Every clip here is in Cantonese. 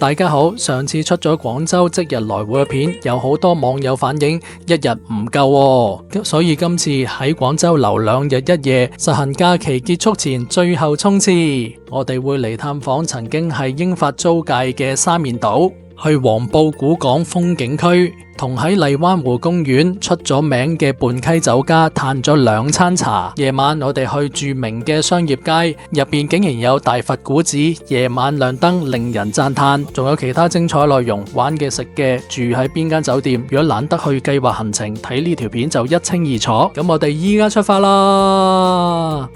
大家好，上次出咗廣州即日來回嘅片，有好多網友反映一日唔夠喎，所以今次喺廣州留2日1夜，實行假期結束前最後衝刺。我哋會嚟探訪曾經係英法租界嘅沙面島，去黃埔古港風景區，同喺荔灣湖公園出咗名嘅泮溪酒家嘆咗2餐茶。夜晚我哋去著名嘅商業街，入邊竟然有大佛古寺，夜晚亮燈令人讚嘆。仲有其他精彩內容，玩嘅、食嘅、住喺邊間酒店。如果懶得去計劃行程，睇呢條片就一清二楚。咁我哋依家出發啦！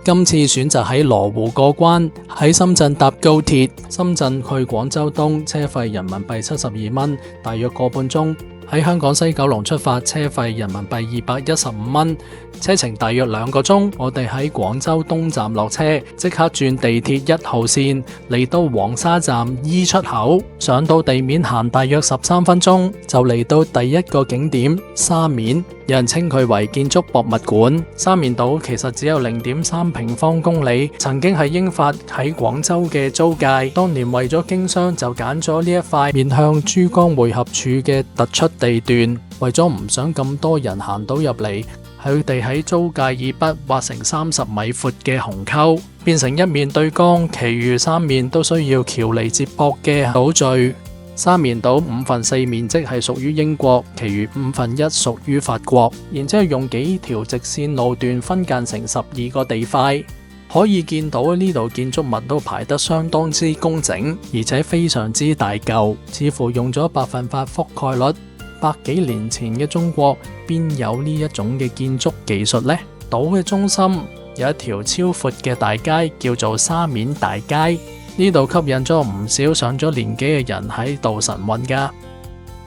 今次選擇喺羅湖過關，喺深圳搭高鐵，深圳去廣州東車費人民幣72蚊，大約個半鐘。喺香港西九龍出發，車費人民幣215蚊，車程大約2個鐘。我哋喺廣州東站落車，即刻轉地鐵1號線嚟到黃沙站 E 出口，上到地面行大約13分鐘，就嚟到第一個景點沙面。有人稱佢為建築博物館。沙面島其實只有0.3平方公里，曾經係英法喺廣州嘅租界。當年為咗經商，就揀咗呢一塊面向珠江匯合處嘅突出地段。為咗唔想咁多人行到入嚟，佢哋喺租界以北挖成30米闊嘅鴻溝，變成一面對江，其餘3面都需要橋嚟接駁嘅島嶼。沙面島4/5面積係屬於英國，其餘1/5屬於法國。然之後用幾條直線路段分間成12個地塊，可以見到呢度建築物都排得相當之工整，而且非常之大嚿，似乎用咗100%覆蓋率。100幾年前嘅中國邊有呢一種嘅建築技術呢？島嘅中心有一條超闊嘅大街，叫做沙面大街。呢度吸引咗唔少上咗年紀嘅人喺度晨運噶。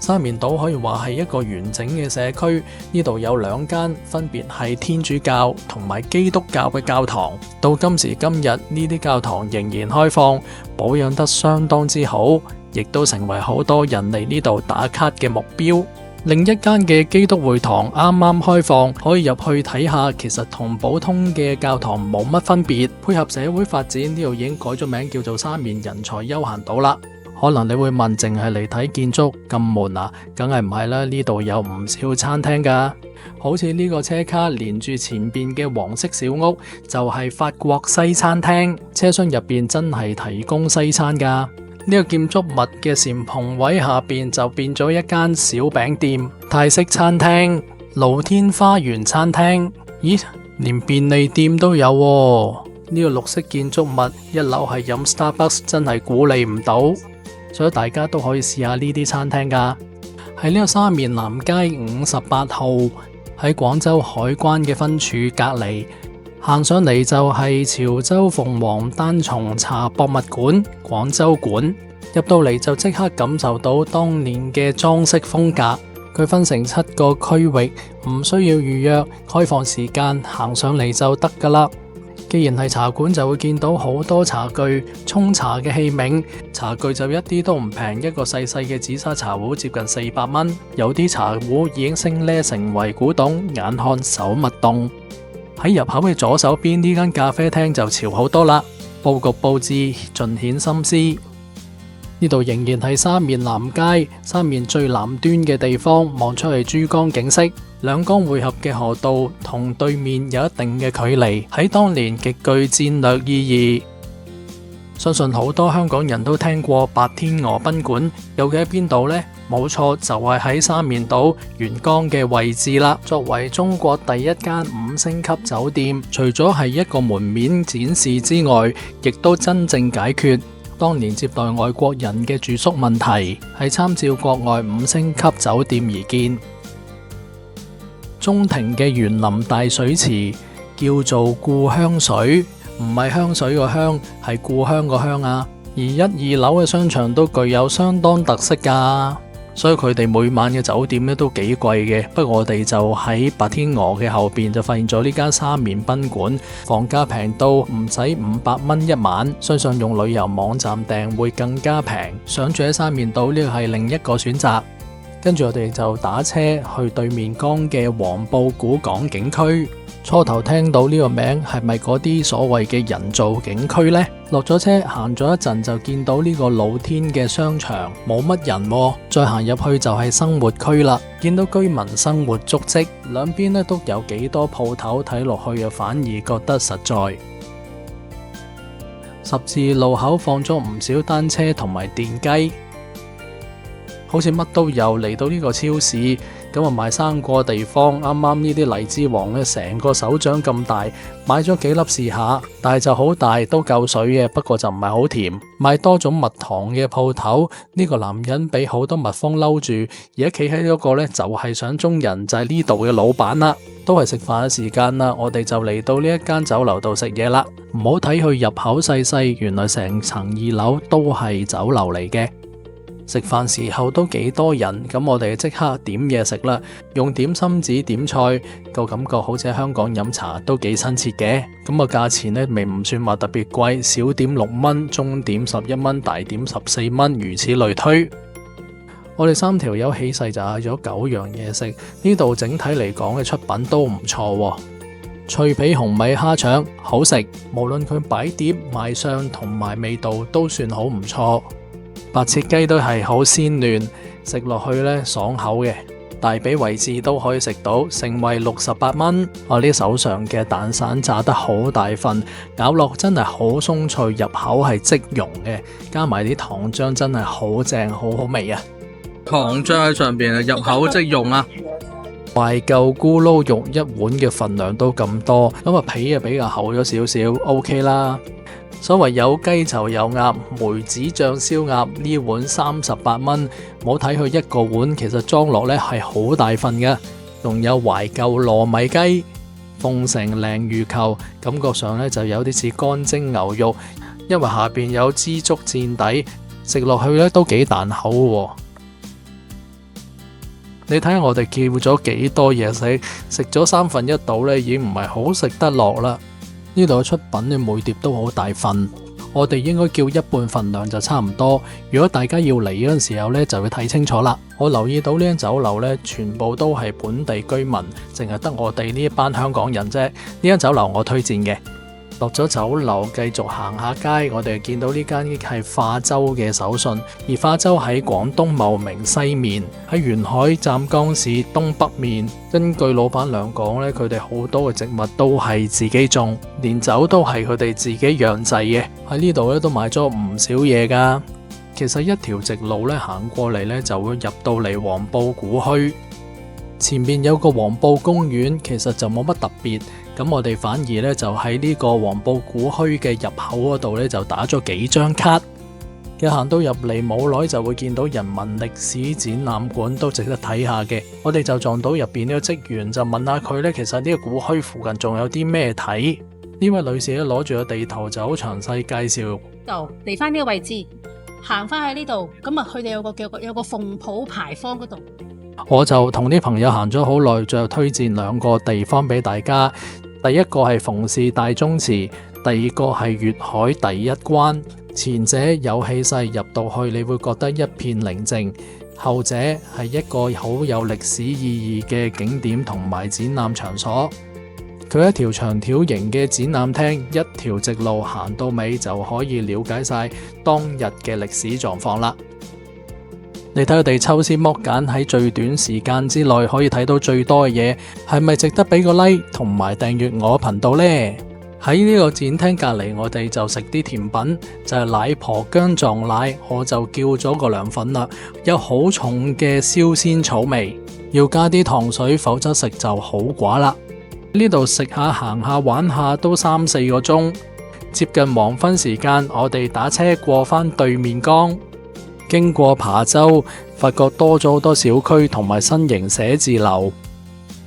沙面島可以話係一個完整嘅社區，呢度有2間分別係天主教同埋基督教嘅教堂。到今時今日，呢啲教堂仍然開放，保養得相當之好，亦都成為好多人嚟呢度打卡嘅目標。另一間嘅基督會堂啱啱開放，可以入去睇下，其實同普通嘅教堂冇乜分別。配合社會發展，呢度已經改咗名叫做沙面人才休閒島啦。可能你會問，淨係嚟睇建築咁悶啊？梗係唔係啦，呢度有唔少餐廳噶。好似呢個車卡連住前邊嘅黃色小屋就係法國西餐廳，車廂入邊真係提供西餐噶。呢個建築物嘅簷篷位下邊就變咗一間小餅店、泰式餐廳、露天花園餐廳。咦，連便利店都有喎。呢個綠色建築物1樓係飲 Starbucks， 真係鼓勵唔到，所以大家都可以試下呢啲餐廳噶。喺呢個沙面南街58號，喺廣州海關嘅分處隔離。行上嚟就係潮州鳳凰單叢茶博物館廣州館，入到嚟就即刻感受到當年嘅裝飾風格。佢分成7個區域，唔需要預約，開放時間行上嚟就得噶啦。既然係茶館，就會見到好多茶具、沖茶嘅器皿。茶具就一啲都唔平，一個細細嘅紫砂茶壺接近400蚊，有啲茶壺已經升呢成為古董，眼看手勿動。喺入口嘅左手邊呢間咖啡廳就潮好多啦，佈局佈置盡顯心思。呢度仍然係沙面南街，沙面最南端嘅地方，望出去珠江景色，兩江匯合嘅河道同對面有一定嘅距離，喺當年極具戰略意義。相信好多香港人都聽過白天鵝賓館，究竟喺邊度呢？冇錯，就係喺沙面島沿江嘅位置啦。作為中國第一間5星級酒店，除咗係一個門面展示之外，亦都真正解決當年接待外國人嘅住宿問題，係參照國外5星級酒店而建。中庭嘅園林大水池叫做故鄉水，唔係香水個香，係故鄉個鄉啊。而1、2樓嘅商場都具有相當特色噶。所以佢哋每晚嘅酒店咧都幾貴嘅。不過我哋就喺白天鵝嘅後邊就發現咗呢間沙面賓館，房價平到唔使500蚊一晚，相信用旅遊網站訂會更加平。想住喺沙面島呢個係另一個選擇。跟住我哋就打車去對面江嘅黃埔古港景區。初頭聽到呢個名係咪嗰啲所謂嘅人造景區呢？落咗車行咗一陣就見到呢個露天嘅商場冇乜人喎，再行入去就係生活區啦，見到居民生活足跡，兩邊咧都有幾多鋪頭，睇落去又反而覺得實在。十字路口放咗唔少單車同埋電雞，好似乜都有。嚟到呢個超市，咁啊賣生果地方，啱啱呢啲荔枝王呢，成個手掌咁大，買咗幾粒試下，但係就好大，都夠水嘅，不過就唔係好甜。賣多種蜜糖嘅鋪頭，呢個男人俾好多蜜蜂嬲住，而家企喺嗰個呢，就係相中人，就係呢度嘅老闆啦。都係食飯嘅時間啦，我哋就嚟到呢一間酒樓度食嘢啦。唔好睇佢入口細細，原來成層2樓都係酒樓嚟嘅。食飯時候都幾多人，咁我哋即刻點嘢食啦。用點心紙點菜，個感覺好似喺香港飲茶，都幾親切嘅。咁個價錢呢，未唔算話特別貴，小點6蚊，中點11蚊，大點14蚊，如此類推。我哋3條友起勢就嗌咗9樣嘢食，呢度整體嚟講嘅出品都唔錯喎。脆皮紅米蝦腸好食，無論佢擺碟、賣相同埋味道都算好唔錯。白切雞都係好鮮嫩，食落去呢爽口嘅，大髀位置都可以食到，盛惠68蚊。我呢手上嘅蛋散炸得好大份，咬落真係好鬆脆，入口係即溶嘅，加埋啲糖漿真係好正，好好味啊！糖漿喺上邊啊，入口即溶啊！懷舊咕嚕肉1碗嘅份量都咁多，咁啊皮啊比較厚咗少少 ，OK 啦。所謂有雞就有鴨，梅子醬燒鴨呢碗38蚊，冇睇佢一個碗，其實裝落呢係好大份嘅。仲有懷舊糯米雞、鳳城鯪魚球，感覺上呢就有啲似乾蒸牛肉，因為下邊有枝竹墊底，食落去呢都幾彈口喎。你睇下我哋叫咗幾多嘢食，食咗1/3到呢已經唔係好食得落啦。呢度嘅出品嘅每碟都好大份，我哋應該叫一半份量就差唔多。如果大家要嚟嗰陣時候呢，就要睇清楚啦。我留意到呢間酒樓呢，全部都係本地居民，淨係得我哋呢一班香港人啫。呢間酒樓我推薦嘅。落咗酒樓，繼續行下街，我哋見到呢間係化州嘅手信，而化州喺廣東茂名西面，喺沿海湛江市東北面。根據老闆娘講呢，佢哋好多嘅植物都係自己種，連酒都係佢哋自己釀製嘅。喺呢度咧都買咗唔少嘢噶。其實一條直路咧行過嚟咧就會入到嚟黃埔古墟，前面有個黃埔公園，其實就冇乜特別。咁我哋反而咧就喺呢個黃埔古墟嘅入口嗰度咧就打咗幾張卡。一行到入嚟冇耐就會見到人民歷史展覽館，都值得睇下嘅。我哋就撞到入邊呢個職員，就問下佢呢，其實呢個古墟附近仲有啲咩睇？呢位女士咧攞住個地圖就好詳細介紹。就嚟翻呢個位置，行翻喺呢度，咁啊佢哋有個鳳浦牌坊嗰度。我就同啲朋友行咗好耐，最後推薦2個地方俾大家。第一個係馮氏大宗祠，第二個係粵海第一關。前者有氣勢，入到去你會覺得一片寧靜；後者係一個好有歷史意義嘅景點同埋展覽場所。佢一條長條形嘅展覽廳，一條直路行到尾就可以了解晒當日嘅歷史狀況啦。你睇佢哋抽絲剝繭，喺最短時間之內可以睇到最多嘅嘢，係咪值得俾個 like 同埋訂閱我頻道呢？喺呢個展廳隔籬，我哋就食啲甜品，就係奶婆薑撞奶，我就叫咗個涼粉啦，有好重嘅燒仙草味，要加啲糖水，否則食就好寡啦。呢度食下行下玩下都3-4個鐘，接近黃昏時間，我哋打車過返對面江。經過琶洲，發覺多咗好多小區同埋新型寫字樓。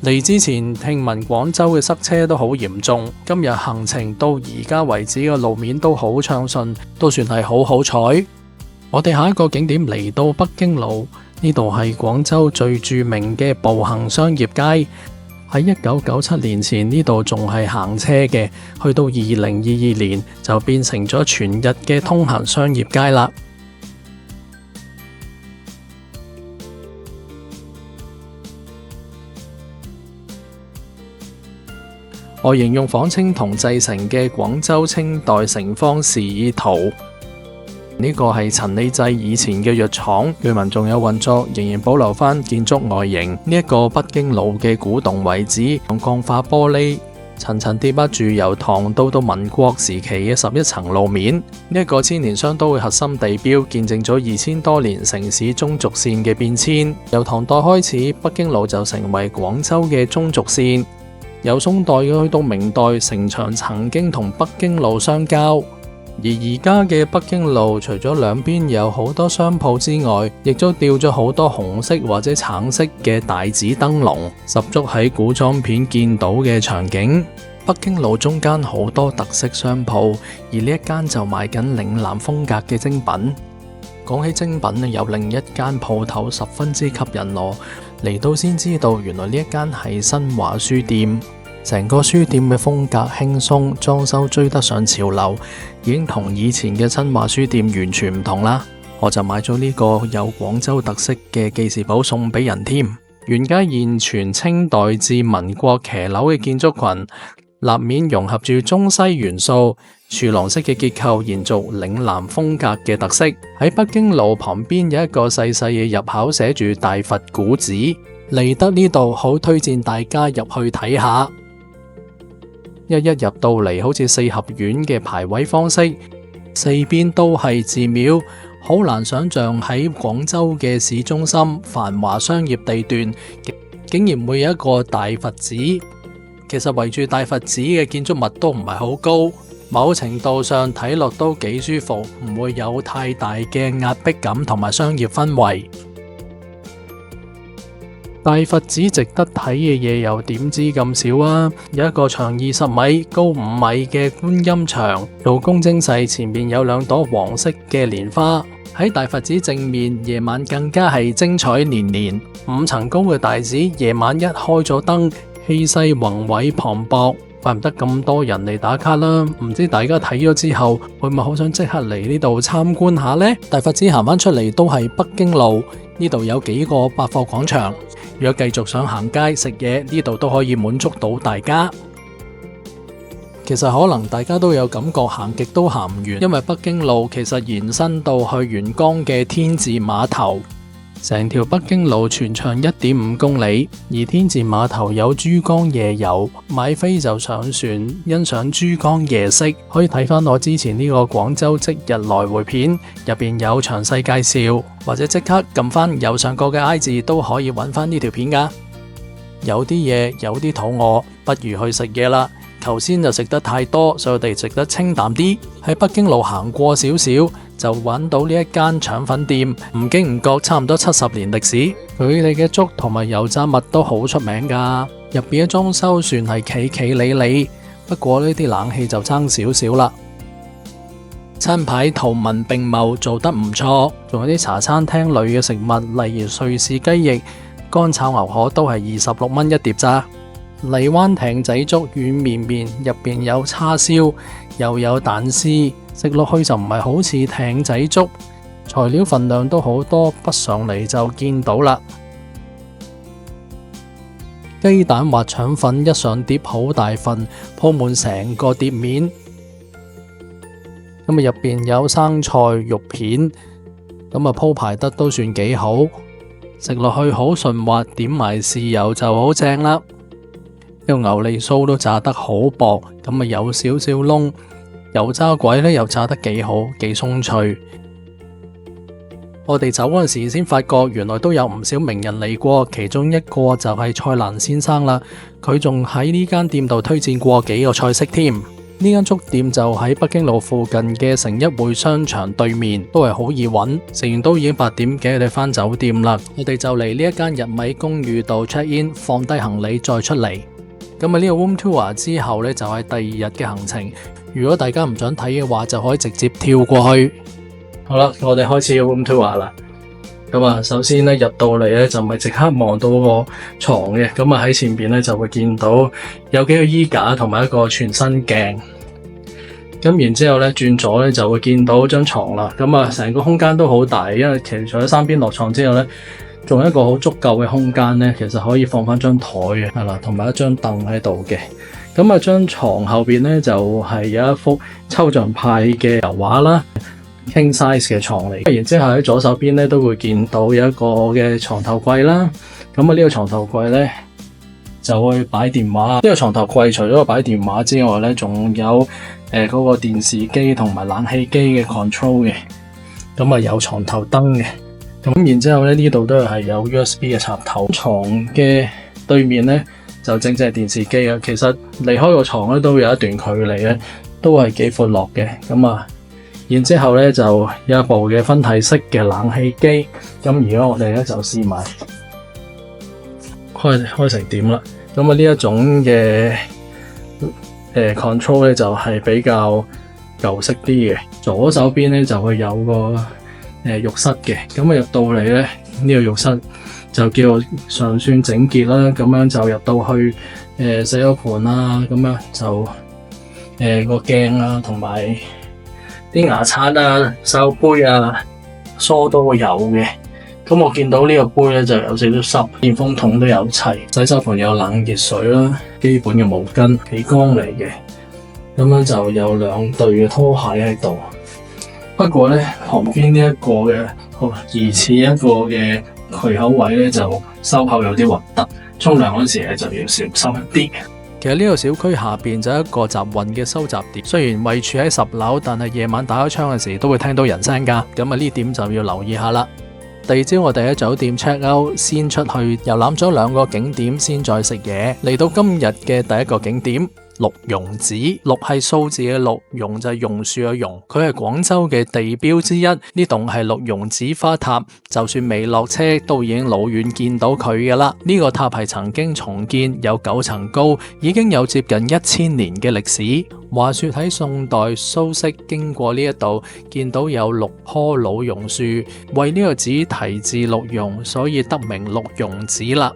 嚟之前聽聞廣州嘅塞車都好嚴重，今日行程到而家為止嘅路面都好暢順，都算係好彩。我哋下一個景點嚟到北京路，呢度係廣州最著名嘅步行商業街。喺1997年前呢度仲係行車嘅，去到2022年就變成咗全日嘅通行商業街啦。外形用仿青銅製成嘅廣州清代城坊示意圖。呢個係陳李濟以前嘅藥廠，據聞仲有運作，仍然保留翻建築外形。呢一個北京路嘅古董遺址，用鋼化玻璃層層疊壓住由唐到民國時期嘅11層路面。呢一個千年商都會核心地標，見證咗2000多年城市中軸線嘅變遷。由唐代開始，北京路就成為廣州嘅中軸線。由宋代去到明代，城牆曾經同北京路相交。而家嘅北京路，除咗兩邊有好多商鋪之外，亦都吊咗好多紅色或者橙色嘅大紙燈籠，十足喺古裝片見到嘅場景。北京路中間好多特色商鋪，而呢一間就賣緊嶺南風格嘅精品。講起精品，有另一間鋪頭十分之吸引我，嚟到先知道原來呢一間係新華書店。成個書店嘅風格輕鬆，裝修追得上潮流，已經同以前嘅新華書店完全唔同啦。我就買咗呢個有廣州特色嘅記事簿送俾人添。原街現存清代至民國騎樓嘅建築群，立面融合住中西元素，柱廊式嘅結構延續嶺南風格嘅特色。喺北京路旁邊有一個細細嘅入口，寫住大佛古寺。嚟得呢度好推薦大家入去睇下。一入到嚟，好似四合院嘅排位方式，四邊都係寺廟，好難想象喺廣州嘅市中心繁華商業地段，竟然會有一個大佛寺。其實圍住大佛寺嘅建築物都唔係好高，某程度上睇落都幾舒服，唔會有太大嘅壓迫感同埋商業氛圍。大佛寺值得睇嘅嘢又點知咁少啊？有一個長20米、高5米嘅觀音牆，做工精細，前面有2朵黃色嘅蓮花。喺大佛寺正面，夜晚更加係精彩連連。5層高嘅大寺，夜晚一開咗燈，氣勢宏偉磅礴，怪唔得咁多人嚟打卡啦。唔知大家睇咗之後，會唔會好想即刻嚟呢度參觀下呢？大佛寺行返出嚟都係北京路，呢度有幾個百貨廣場。如果繼續想行街食嘢，呢度都可以滿足到大家。其實可能大家都有感覺行極都行唔完，因為北京路其實延伸到去元江嘅天字碼頭。成條北京路全長1.5公里，而天字碼頭有珠江夜遊，買飛就上船欣賞珠江夜色。可以睇翻我之前呢個廣州即日來回片，入邊有詳細介紹，或者即刻撳翻右上角嘅 I 字都可以揾翻呢條片噶。有啲嘢有啲肚餓，不如去食嘢啦。頭先就食得太多，所以我哋食得清淡啲。喺北京路行過少少，就揾到呢一間腸粉店，唔經唔覺差唔多70年歷史。佢哋嘅粥同埋油炸物都好出名噶，入邊嘅裝修算係企企理理，不過呢啲冷氣就爭少少啦。餐牌圖文並茂，做得唔錯，仲有啲茶餐廳類嘅食物，例如瑞士雞翼、乾炒牛河都係26蚊一碟咋。荔灣艇仔粥軟綿綿，入邊有叉燒，又有蛋絲，食落去就唔係好似艇仔粥，材料份量都好多，不上嚟就見到啦。雞蛋滑腸粉一上碟好大份，鋪滿成個碟面。咁入邊有生菜、肉片，咁鋪排得都算幾好，食落去好順滑，點埋豉油就好正啦。呢個牛脷酥都炸得好薄，咁有少少燶，油炸鬼呢又炸得幾好，幾鬆脆。我哋走嗰陣時先發覺，原來都有唔少名人嚟過，其中一個就係蔡瀾先生啦。佢仲喺呢間店度推薦過幾個菜式添。呢間粥店就喺北京路附近嘅成一匯商場對面，都係好易揾。食完都已經8點幾，我哋返酒店啦。我哋就嚟呢一間日米公寓度 check in， 放低行李再出嚟。咁呢個 room tour 之後呢，就係第2日嘅行程。如果大家唔想睇嘅話，就可以直接跳過去。好啦，我哋開始 room tour 啦。咁首先呢，入到嚟呢，就唔係即刻望到個床嘅。咁喺前邊呢，就會見到有幾個衣架同埋一個全身鏡。咁然之後呢，轉左呢，就會見到張床啦。成個空間都好大，因為其實除咗3邊落床之後呢，仲有一個好足夠嘅空間呢，其實可以放翻張台嘅，係啦，同埋一張凳喺度嘅。咁啊，張床後邊咧就係有一幅抽象派嘅油畫啦，king size 嘅床嚟。然之後喺左手邊咧都會見到有一個嘅床頭櫃啦。咁啊，呢個床頭櫃咧就會擺電話。呢個床頭櫃除咗擺電話之外咧，仲有嗰個電視機同埋冷氣機嘅 control 嘅。咁啊，有床頭燈嘅。咁然之後咧，呢度都係有 USB 嘅插頭。床嘅對面咧就正係電視機啊。其實離開個床咧都有一段距離咧，都係幾闊落嘅。咁啊，然之後咧就有一部嘅分體式嘅冷氣機。咁而家我哋咧就試埋開成點啦。咁啊，呢一種嘅control 咧就係比較舊式啲嘅。左手邊咧就會有個浴室嘅。咁啊，入到嚟咧呢個浴室就叫尚算整潔啦。咁樣就入到去洗咗盤啦，咁樣就個鏡啊同埋啲牙刷啊、手杯啊、梳都會有嘅。咁我見到呢個杯咧就有少少濕，電風筒都有齊，洗手盆有冷熱水啦，基本嘅毛巾幾乾嚟嘅。咁樣就有兩對嘅拖鞋喺度。不過咧旁邊呢一個嘅疑似一個嘅渠口位咧就收口有啲核突，沖涼嗰時咧就要小心一啲。其實呢個小區下邊就係一個集運嘅收集點，雖然位處喺10樓，但係夜晚打開窗嘅時都會聽到人聲㗎。咁啊呢點就要留意下啦。第二朝我哋喺酒店 check out， 先出去遊覽咗2個景點，先再食嘢。嚟到今日嘅第一個景點鹿茸寺。鹿係數字嘅鹿，茸就係榕樹嘅榕。佢係廣州嘅地標之一。呢棟係鹿茸寺花塔，就算未落車都已經老遠見到佢㗎啦。呢個塔係曾經重建，有9層高，已經有接近1000年嘅歷史。話說喺宋代，蘇軾經過呢一度，見到有6棵老榕樹，為呢個寺題字鹿茸，所以得名鹿茸寺啦。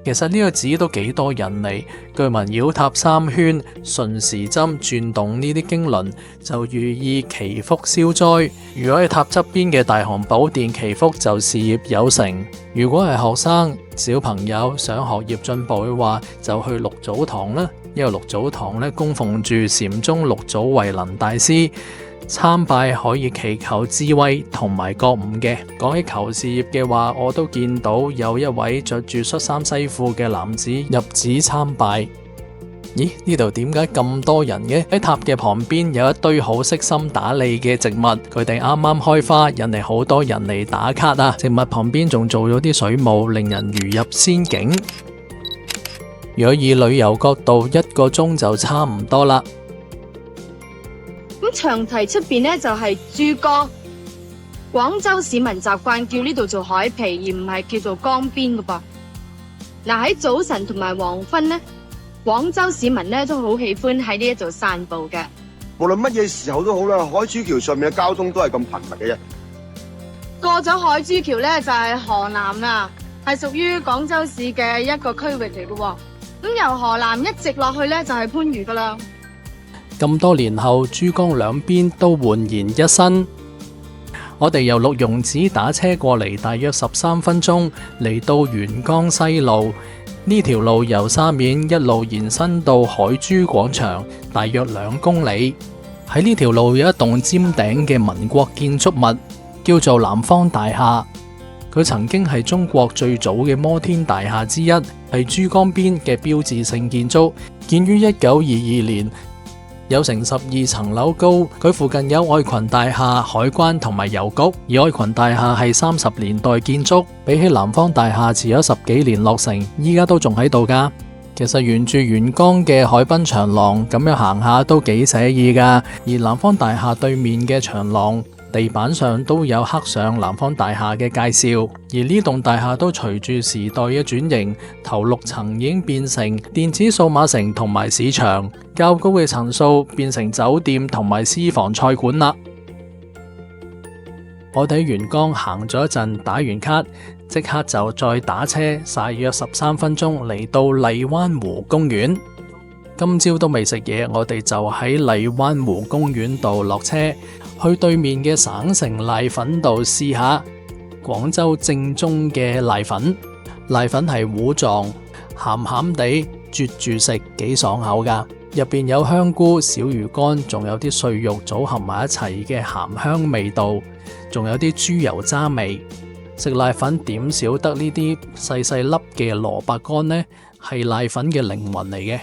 其實呢個寺都幾多人嚟，據聞繞塔3圈，順時針轉動呢啲經輪，就寓意祈福消災。如果係塔側邊嘅大雄寶殿祈福，就事業有成。如果係學生小朋友想學業進步嘅話，就去六祖堂啦。因為六祖堂咧供奉住禪宗六祖慧能大師，參拜可以祈求智慧同埋覺悟嘅。講起求事業嘅話，我都見到有一位着住恤衫西褲嘅男子入寺參拜。咦？呢度點解咁多人嘅？喺塔嘅旁邊有一堆好悉心打理嘅植物，佢哋啱啱開花，引嚟好多人嚟打卡啊！植物旁邊仲做咗啲水霧，令人如入仙境。如果以旅遊角度，1個鐘就差唔多啦。咁長堤出邊呢，就係珠江，廣州市民習慣叫呢度做海皮，而唔係叫做江邊噶噃。嗱，喺早晨同埋黃昏呢，廣州市民呢都好喜歡喺呢一度散步嘅。無論乜嘢時候都好啦，海珠橋上面嘅交通都係咁頻密嘅啫。過咗海珠橋呢，就係河南啦，係屬於廣州市嘅一個區域嚟嘅。咁由河南一直落去呢，就係番禺噶啦。咁多年後，珠江兩邊都煥然一新。我哋由鹿茸寺打車過嚟，大約13分鐘，嚟到元江西路。呢條路由沙面一路延伸到海珠廣場，大約2公里。喺呢條路有一棟尖頂嘅民國建築物，叫做南方大廈。佢曾經係中國最早嘅摩天大廈之一，係珠江邊嘅標誌性建築，建於1922年，有成12層樓高。佢附近有愛群大廈、海關同埋郵局，而愛群大廈係30年代建築，比起南方大廈遲咗10幾年落成，依家都仲喺度㗎。其實沿住元江嘅海濱長廊咁樣行下都幾寫意㗎，而南方大廈對面嘅長廊地板上都有刻上南方大廈嘅介紹，而呢棟大廈都隨住時代嘅轉型，頭6層已經變成電子數碼城同埋市場，較高嘅層數變成酒店同埋私房菜館啦。我哋喺元江行咗一陣，打完卡，即刻就再打車曬約13分鐘嚟到荔灣湖公園。今朝都未食嘢，我哋就喺荔灣湖公園度落車，去對面嘅省城瀨粉度試下廣州正宗嘅瀨粉。瀨粉係糊狀，鹹鹹地，啜住食幾爽口㗎。入邊有香菇、小魚乾，仲有啲碎肉組合埋一齊嘅鹹香味道，仲有啲豬油渣味。食瀨粉點少得呢啲細細粒嘅蘿蔔乾呢？係瀨粉嘅靈魂嚟嘅。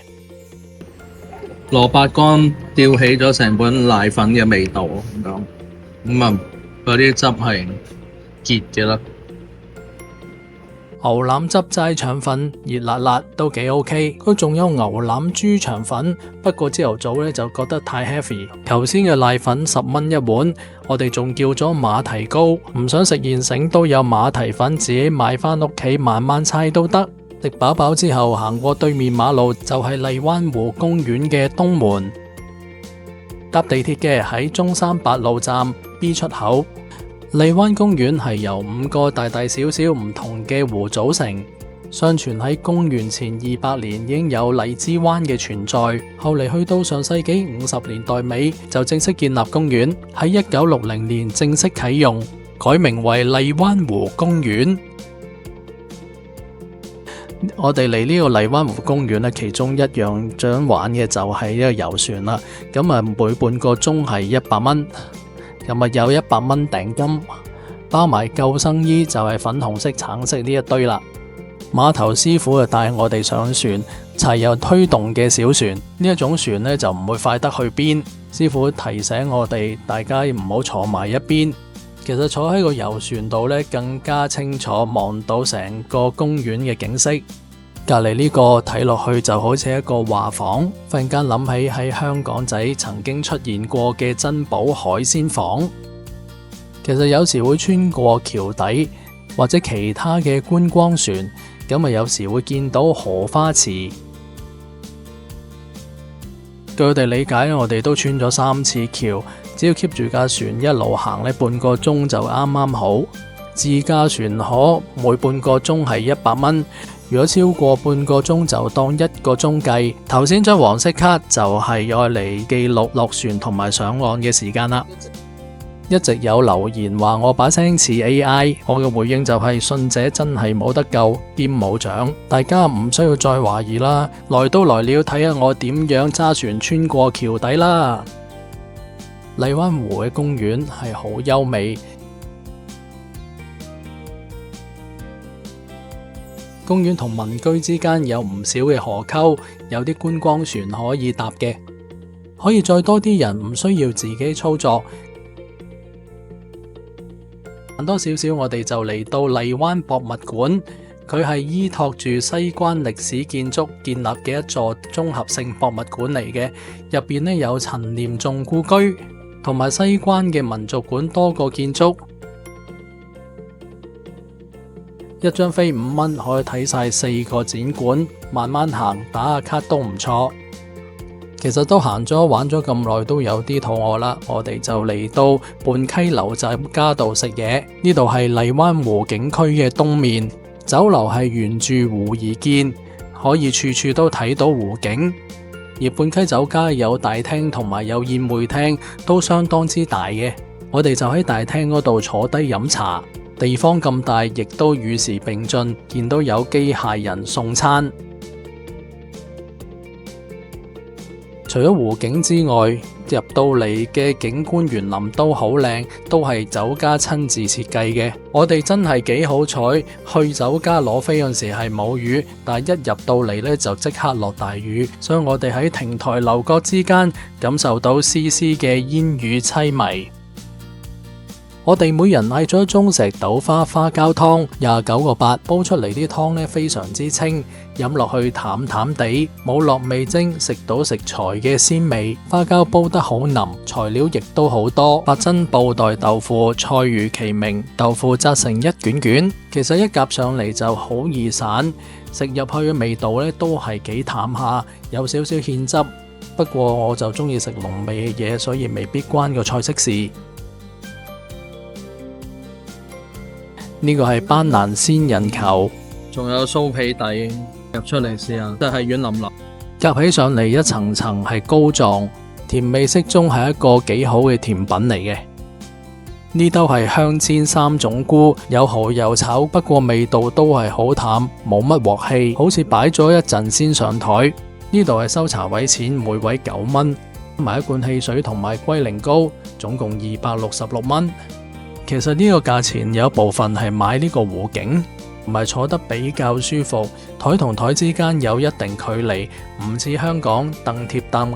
蘿蔔乾吊起咗成碗瀨粉嘅味道咁啊，嗰啲汁係結嘅啦。牛腩汁齋腸粉熱辣辣都幾 OK， 佢仲有牛腩豬腸粉，不過朝頭早咧就覺得太 heavy。頭先嘅瀨粉10蚊一碗，我哋仲叫咗馬蹄糕，唔想食現成都有馬蹄粉，自己買返屋企慢慢猜都得。食飽飽之後行過對面馬路就係荔灣湖公園嘅東門，搭地鐵嘅喺中山八路站 B 出口。荔灣公園係由5個大大小小唔同嘅湖組成，相傳喺公元前200年已經有荔枝灣嘅存在，後嚟去到上世紀50年代尾就正式建立公園，喺1960年正式啟用，改名為荔灣湖公園。我哋嚟呢個荔灣湖公園咧，其中一樣想玩嘅就係呢個遊船啦。咁啊，每半個鐘係100蚊。咁啊，有100蚊訂金，包埋救生衣，就係粉紅色、橙色呢一堆啦。碼頭師傅就帶我哋上船，柴油推動嘅小船。呢一種船呢，就唔會快得去邊。師傅提醒我哋，大家唔好坐埋一邊。其實坐喺個遊船度呢，更加清楚望到成個公園嘅景色。隔籬呢個睇落去就好似一個畫舫，忽然間諗起喺香港仔曾經出現過嘅珍寶海鮮舫。其實有時會穿過橋底或者其他嘅觀光船，咁啊有時會見到荷花池。據我哋理解，我哋都穿咗3次橋，只要 keep 住架船一路行呢，半個鐘就啱啱好。自駕船可每半個鐘係100蚊。如果超過半個鐘就當1個鐘計。頭先張黃色卡就係用嚟記錄落船同埋上岸嘅時間啦。一直有留言話我把聲似 AI， 我嘅回應就係信者真係冇得救兼冇獎，大家唔需要再懷疑啦。來都來了，睇下我點樣揸船穿過橋底啦。荔灣湖嘅公園係好優美。公園同民居之間有唔少嘅河溝，有啲觀光船可以搭嘅，可以再多啲人，唔需要自己操作。多少少，我哋就嚟到荔灣博物館，佢係依託住西關歷史建築建立嘅一座綜合性博物館嚟嘅。入邊呢有陳廉仲故居同埋西關嘅民族館多個建築。一張飛5蚊可以睇晒4個展館，慢慢行打下卡都唔錯。其實都行咗玩咗咁耐，都有啲肚餓啦。我哋就嚟到泮溪樓站家度食嘢。呢度係荔灣湖景區嘅東面，酒樓係沿住湖而建，可以處處都睇到湖景。而泮溪酒家有大廳同埋有宴會廳，都相當之大嘅。我哋就喺大廳嗰度坐低飲茶。地方咁大，亦都與時並進，見到有機械人送餐。除咗湖景之外，入到嚟嘅景觀園林都好靚，都係酒家親自設計嘅。我哋真係幾好彩，去酒家攞飛嗰陣時係冇雨，但係一入到嚟呢就即刻落大雨，所以我哋喺亭台樓閣之間感受到絲絲嘅煙雨淒迷。我哋每人嗌咗一盅石豆花花膠湯，29個8，煲出嚟啲湯呢非常之清，飲落去淡淡地，冇落味精，食到食材嘅鮮味。花膠煲得好腍，材料亦都好多，八珍布袋豆腐，菜如其名，豆腐紮成一卷卷，其實一夾上嚟就好易散，食入去嘅味道呢都係幾淡下，有少少芡汁。不過我就中意食濃味嘅嘢，所以未必關個菜式事。呢個係班蘭仙人球，仲有酥皮底入出嚟試下，真係軟腍腍，夾起上嚟一層層係膏狀，甜味適中，係一個幾好嘅甜品嚟嘅。呢兜係香煎3種菇，有蠔油炒，不過味道都係好淡，冇乜鑊氣，好似擺咗一陣先上台。呢度係收茶位錢，每位9蚊，買一罐汽水同埋龜苓膏，總共266蚊。其實呢個價錢有一部分係買呢個湖景，唔係坐得比較舒服，台同台之間有一定距離，唔似香港凳貼凳。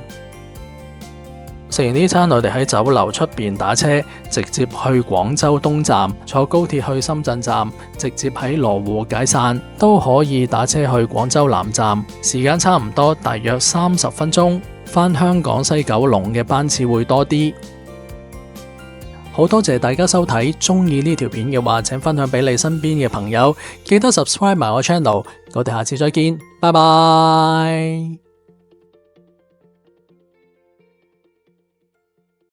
食完呢餐，我哋喺酒樓出邊打車，直接去廣州東站，坐高鐵去深圳站，直接喺羅湖解散，都可以打車去廣州南站，時間差唔多，大約30分鐘。返香港西九龍嘅班次會多啲。好多謝大家收睇，中意呢條片嘅話，請分享俾你身邊嘅朋友，記得 subscribe 埋我 channel。我哋下次再見，拜拜。